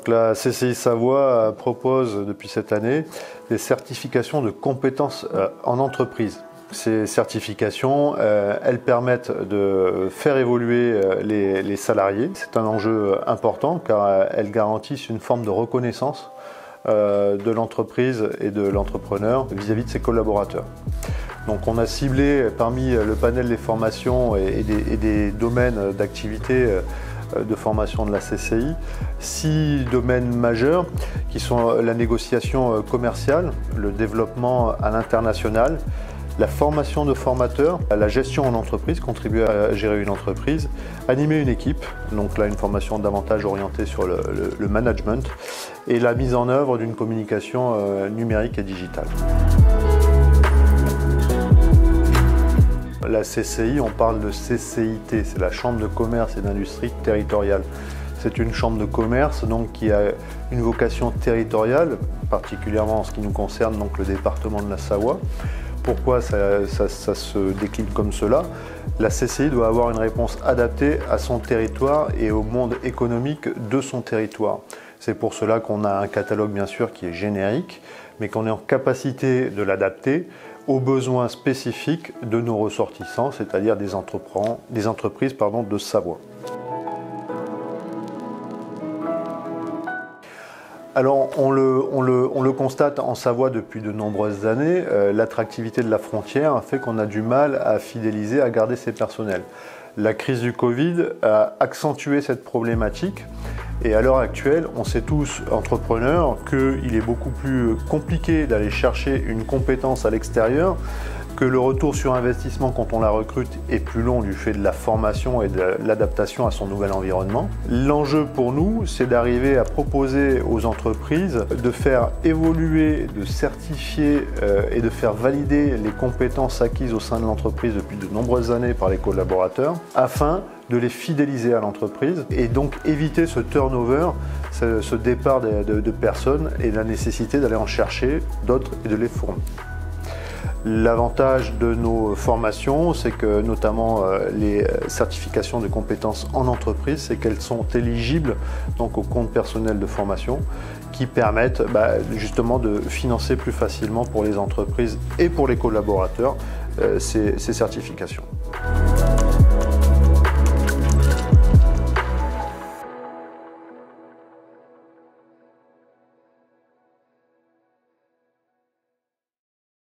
Donc la CCI Savoie propose depuis cette année des certifications de compétences en entreprise. Ces certifications, elles permettent de faire évoluer les salariés. C'est un enjeu important car elles garantissent une forme de reconnaissance de l'entreprise et de l'entrepreneur vis-à-vis de ses collaborateurs. Donc on a ciblé parmi le panel des formations et des domaines d'activité de formation de la CCI, 6 domaines majeurs qui sont la négociation commerciale, le développement à l'international, la formation de formateurs, la gestion en entreprise, contribuer à gérer une entreprise, animer une équipe, donc là une formation davantage orientée sur le management, et la mise en œuvre d'une communication numérique et digitale. La CCI, on parle de CCIT, c'est la Chambre de commerce et d'industrie territoriale. C'est une chambre de commerce donc, qui a une vocation territoriale, particulièrement en ce qui nous concerne, donc le département de la Savoie. Pourquoi ça se décline comme cela? La CCI doit avoir une réponse adaptée à son territoire et au monde économique de son territoire. C'est pour cela qu'on a un catalogue bien sûr qui est générique, mais qu'on est en capacité de l'adapter aux besoins spécifiques de nos ressortissants, c'est-à-dire des entreprises de Savoie. Alors on le constate en Savoie depuis de nombreuses années, l'attractivité de la frontière a fait qu'on a du mal à fidéliser, à garder ses personnels. La crise du Covid a accentué cette problématique et à l'heure actuelle, on sait tous, entrepreneurs, qu'il est beaucoup plus compliqué d'aller chercher une compétence à l'extérieur, que le retour sur investissement quand on la recrute est plus long du fait de la formation et de l'adaptation à son nouvel environnement. L'enjeu pour nous, c'est d'arriver à proposer aux entreprises de faire évoluer, de certifier et de faire valider les compétences acquises au sein de l'entreprise depuis de nombreuses années par les collaborateurs, afin de les fidéliser à l'entreprise et donc éviter ce turnover, ce départ de personnes et la nécessité d'aller en chercher d'autres et de les fournir. L'avantage de nos formations, c'est que notamment les certifications de compétences en entreprise, c'est qu'elles sont éligibles donc au compte personnel de formation qui permettent justement de financer plus facilement pour les entreprises et pour les collaborateurs ces certifications.